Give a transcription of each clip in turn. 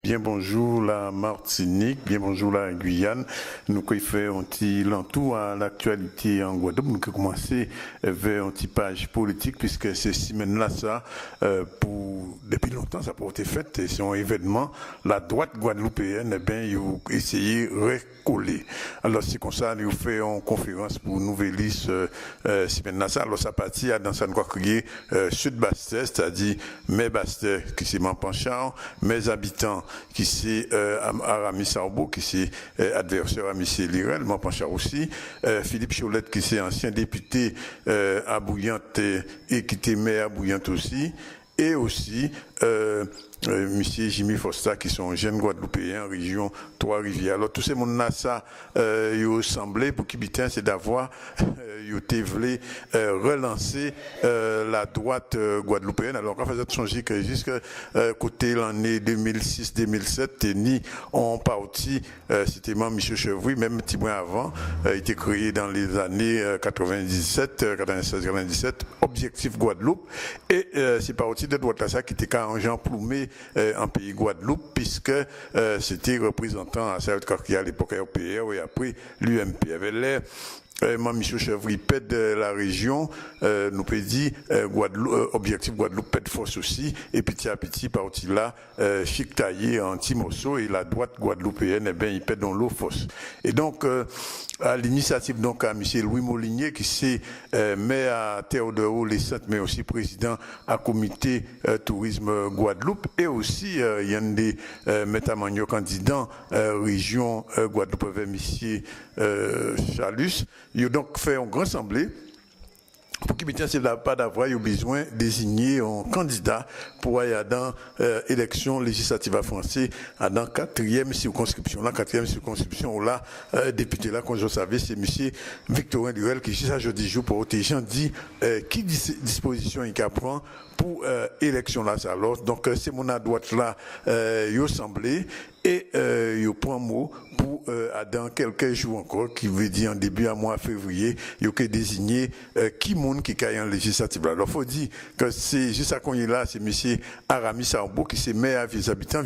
Bien bonjour la Martinique, bien bonjour la Guyane. Nous qui fait un petit l'entour à l'actualité en Guadeloupe. Nous qui commencer vers un petit page politique puisque ces semaines-là, ça, depuis longtemps, ça n'a pas été fait. C'est un événement. La droite guadeloupéenne, ils ont essayé de recoller. Alors c'est comme ça, nous fait une conférence pour nouvelle liste semaine-là. Alors ça partit dans ça nous crier Sud-Bastet, c'est-à-dire mes Bastet qui c'est Mampanchard, mes habitants qui c'est Aramis Sarbo, qui c'est adversaire à M. Lirel, Mampanchard aussi, Philippe Cholette qui c'est ancien député à Bouillante et qui était maire à Bouillante aussi, et aussi Monsieur Jimmy Fosta qui sont jeunes Guadeloupéens région Trois-Rivières. Alors tous ces monde-là ça ils ont semblé pour Kibitin c'est d'avoir ils ont voulu relancer la droite guadeloupéenne. Alors on faisait changer que jusqu'à côté l'année 2006-2007 ni en partie c'était même Michel Chevry même petit mois avant il était créé dans les années 96-97 Objectif Guadeloupe et c'est parti de droite là ça qui était quand Jean Ploumé en pays Guadeloupe puisque c'était représentant à Saint-Cartier à l'époque RPR et après l'UMP avait l'air Michel Chevry pète de la région, nous peut dire Objectif Guadeloupe pète force aussi, et petit à petit parti là, chic taillé en Timosso et la droite guadeloupéenne, il pète dans l'eau force. Et donc à l'initiative donc à M. Louis Molinier qui c'est maire à Terre de Haut les Saintes, mais aussi président à comité tourisme Guadeloupe et aussi il y a des métamagno candidats région Guadeloupe avec M. Chalus. Il a donc fait un grand assemblée pour qu'il ne soit pas d'avoir besoin de désigner un candidat pour aller dans l'élection législative à français dans quatrième circonscription. La quatrième circonscription, là, député là, comme je savais, c'est M. Victorin Durel qui, ça, jeudi jour, pour protéger, dit qui disposition il prend pour élection là, ça. Alors, donc, c'est mon à droite là, il a semblé et il prend mot pour dans quelques jours encore, qui veut dire en début à mois février, il y a désigner qui monde qui caille en législative. Alors faut dire que c'est juste à qu'on est là, c'est monsieur Aramis Sarbo qui c'est maire à Vieux Habitants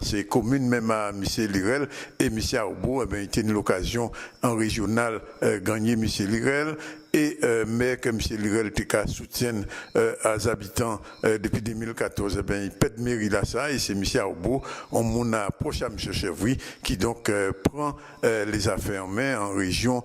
c'est commune même à monsieur Lirel et monsieur Arbo, il a eu l'occasion en régional gagner monsieur Lirel. Et maire que M. Lirel TK soutienne aux habitants depuis 2014, il pète mairie là ça et c'est M. Arbo, on m'en approche à M. Chevry qui donc prend les affaires en main en région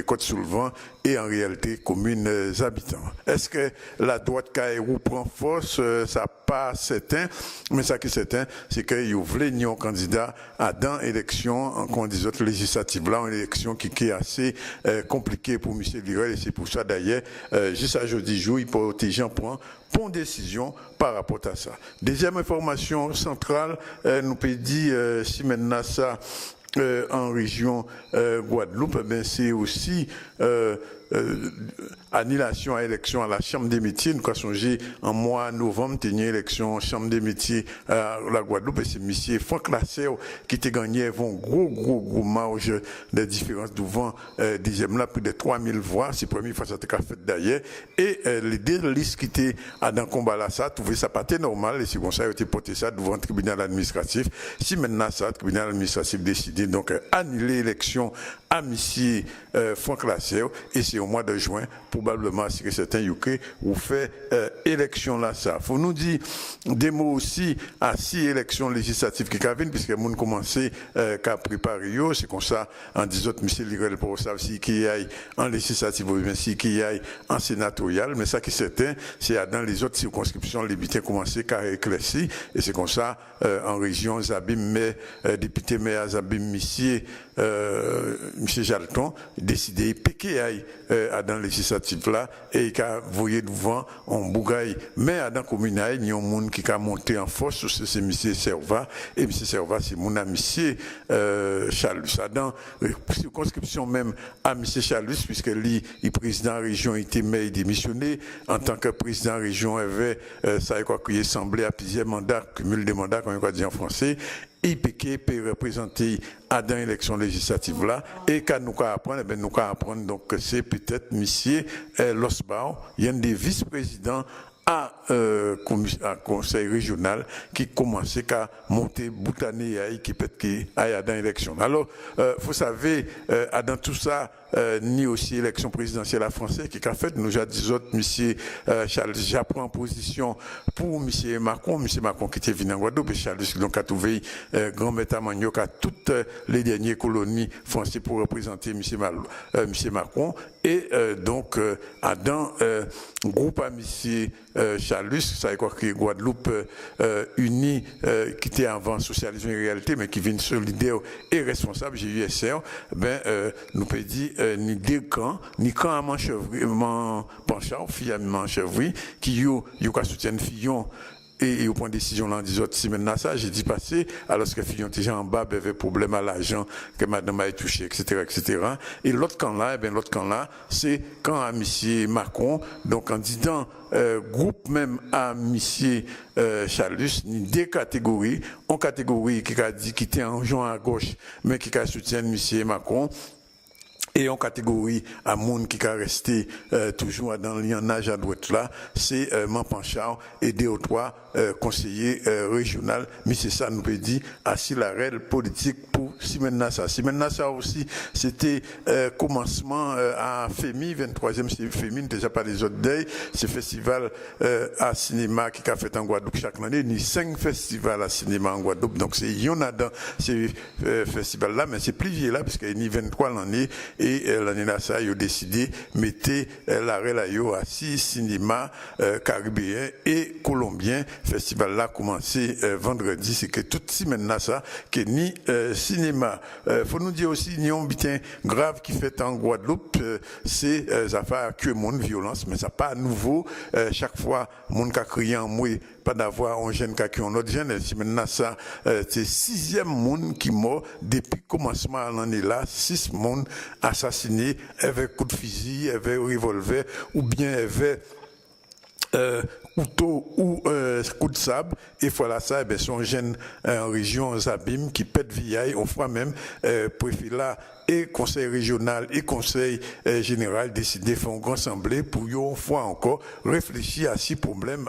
Côte-sous-le-Vent et en réalité communes habitants. Est-ce que la droite Kairou prend force? Ça pas certain, mais ça qui est certain, c'est qu'il voulait ni un candidat à dans l'élection, en des autres législatives là, une élection qui est assez compliquée pour M. Lirel et c'est pour ça d'ailleurs, juste à jeudi jour, il protège en point pour décision par rapport à ça. Deuxième information centrale, nous peut dire si maintenant ça en région Guadeloupe, c'est aussi annulation à élection à la Chambre des métiers. Nous avons songé en mois novembre, tenir élection Chambre des métiers à la Guadeloupe et c'est M. Franck Lasserre qui a gagné un gros marge de différence devant deuxième là, plus de 3000 voix. C'est la première fois que ça a été fait d'ailleurs. Et les deux listes qui étaient dans le combat là, ça, trouvé ça pas normal et c'est comme ça, il a été porté ça devant le tribunal administratif. Si maintenant ça, le tribunal administratif décidé donc annuler l'élection à M. Franck Lasserre et c'est au mois de juin, probablement, si certains UK ou fait élection là, ça. Faut nous dire des mots aussi à 6 élections législatives qui viennent, puisque nous commencé qu'à préparer, c'est comme ça, en disant, M. Lirel pour ça, si qui aille en législative ou bien si qui aille en sénatorial, mais ça qui est certain, c'est dans les autres circonscriptions, les bulletins commencé qu'à éclaircir, et c'est comme ça, en région, Zabim, mais, député maire Zabim Missier, M. Jalton, décidé piquer aille dans les législative là et qui a voyé devant en bougaille mais dans la commune il y a un monde qui a monté en force c'est M. Serva et M. Serva c'est mon ami Chalus dans la circonscription même à M. Chalus puisque lui il président de la région il était maire démissionné en tant que président de la région avait ça a quoi qu'il semblait à plusieurs mandats cumul de mandats comme on va dire en français IPK peut représenter à dans l'élection législative là et quand nous apprendre ben nous apprendre donc que c'est peut-être monsieur Losbao il y a des vice-présidents à conseil régional qui commençait à monter boutané qui peut qui aille dans l'élection. Alors vous savez dans tout ça ni aussi élection présidentielle à français qui a fait nous jadis autres monsieur Charles j'apprends en position pour monsieur Macron qui était venu en Guadeloupe et Charles donc a trouvé grand maître Magnoc à toutes les dernières colonies françaises pour représenter monsieur Macron et donc dans groupe à monsieur Chalus, ça veut dire que Guadeloupe unie qui était avant socialisme et réalité, mais qui vient solidaire et responsable, GUSR, nous peut dire ni deux camps, ni camp à Manchevry, Panchard, fille à Manchevry, qui soutiennent Fillon. Et au point de décision là, des autres semaines ça, j'ai dit passer, alors que Fillon était déjà en bas, avait problème à l'argent, que madame a touché, etc., etc. Et l'autre camp là, c'est quand à monsieur Macron, donc en disant, groupe même à monsieur Chalus, ni deux catégories, une catégorie qui a dit qu'il était en joint à gauche, mais qui a soutenu monsieur Macron, et en catégorie à monde qui a resté toujours dans le lignage à droite là, c'est Mampanchard et deux ou trois conseillers régionaux. Mais c'est ça, nous peut dire, assis la règle politique pour Simen Nassa. Simen Nassa aussi, c'était commencement à FEMI, 23e FEMI, déjà pas les autres days, c'est festival à cinéma qui a fait en Guadeloupe chaque année, ni 5 festivals à cinéma en Guadeloupe. Donc c'est il y en a dans ces festivals là, mais c'est plus vieux là, parce qu'il y a ni 23 l'année. Et l'année là, ça, ils ont décidé de mettre l'arrêt là, à 6 cinémas caribéens et colombiens. Festival là commencé vendredi, c'est que toute semaine là, ça, que ni cinéma. Faut nous dire aussi, il y a un bitin grave qui fait en Guadeloupe, c'est affaires que monde violence, mais ça pas nouveau. Chaque fois, monde qui a crié en moi, pas d'avoir un jeune qui a un autre jeune. Si maintenant ça, c'est 6e monde qui mort depuis commencement de l'année là, 6 monde assassinés avec coup de fusil, avec revolver, ou bien avec couteau ou coup de sable, et voilà ça, son jeune en région Zabim qui pète vieille, on fera même préfet là et conseil régional et conseil général décider de faire une grande assemblée pour une fois encore réfléchir à ces problèmes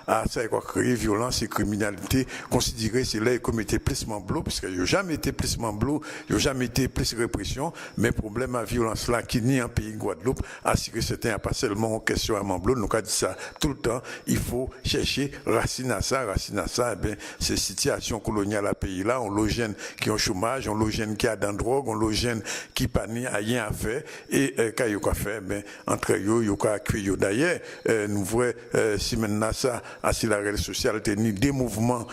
à ça quoi créer violence et criminalité considérer c'est là comme été plus bleu parce qu'il n'y a jamais été plus bleu, il n'y a jamais été plus répression, mais problème à violence là qui nie en pays Guadeloupe assurer certains pas seulement en question à Mamblou, nous a dit ça tout le temps, il faut chercher racine à ça, c'est situation coloniale à pays là, on le jeune qui ont chômage, on le jeune qui a dans drogue, on le jeune qui pas ni rien à faire et quand il a fait entre eux il a accueilli d'ailleurs nous voyons si maintenant ça assez la réelle sociale ni des mouvements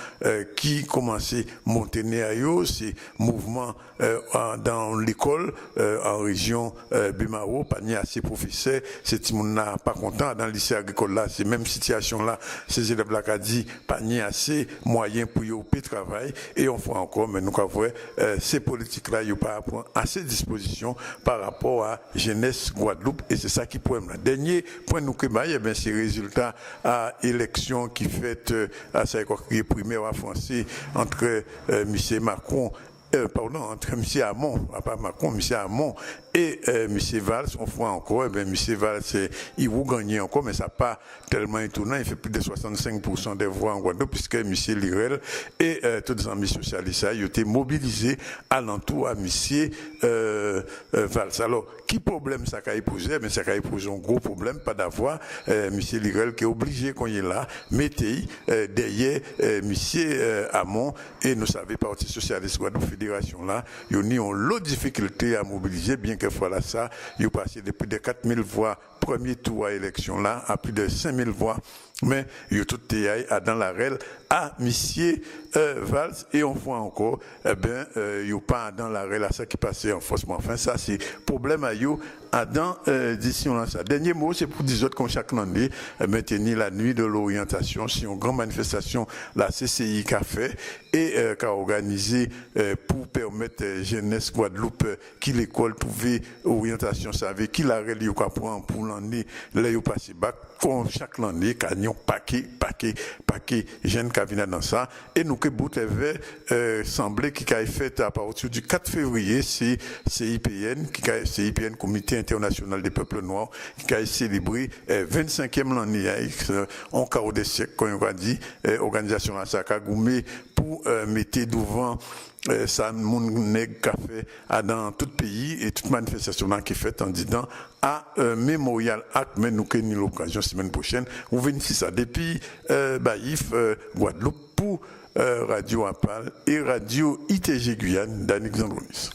qui commençaient monter à eux c'est mouvement dans l'école en région Bimaro pas ni assez professeurs c'est tout monde n'a pas content dans le lycée agricole là c'est même situation là ces élèves là qui dit pas ni assez moyens pour y au travail et on voit encore mais nous avons ces politiques là il pas assez disposition par rapport à jeunesse Guadeloupe et c'est ça qui pourrait me dernier point nous que bien ces résultats à élection qui fait à ça qui primaire en français entre monsieur Macron entre M. Hamon, pas Macron, M. Hamon et M. Valls, on voit encore, M. Valls, il vous gagne encore, mais ça n'a pas tellement étonnant, il fait plus de 65% des voix en Guadeloupe, puisque M. Lirel et tous les amis socialistes, ils ont été mobilisés alentour à M. Valls. Alors, qui problème ça a posé? Mais ça a posé un gros problème, pas d'avoir M. Lirel qui est obligé qu'on y est là, mettez derrière M. Hamon, et nous savons, Parti Socialiste Guadeloupe Fédération là, ils ont l'autre difficulté à mobiliser, bien que voilà ça, ils ont passé de plus de 4000 voix premier tour à élection là, à plus de 5000 voix, mais ils ont tout été dans la règle à M. Valls, et on voit encore, ils n'ont pas dans la règle à ça qui passait en force, enfin ça c'est problème à eux, dans d'ici on a ça. Dernier mot, c'est pour dire autres comme chaque année, maintenir la nuit de l'orientation, c'est une grande manifestation, la CCI qu'a fait, et qu'a organisé pour permettre jeunesse Guadeloupe qui l'école trouver orientation, savait qui la règle pour l'année, là ils passé bac, comme chaque année, quand ils un paquet jeunes qui viennent dans ça. Et nous, que bout semblé qui a fait à partir du 4 février, c'est CIPN, Comité International des Peuples Noirs, qui a célébré 25e l'année, en carreau des siècles, comme on va dire, organisation à Sakagoumé, pour mettre devant ça, mon nègre café dans tout pays et toute manifestation qui est faite en disant à Memorial Act, mais nous avons l'occasion semaine prochaine, vous venez ici ça depuis Baïf, Guadeloupe pour Radio Apal et Radio ITG Guyane d'Annick Zandronis.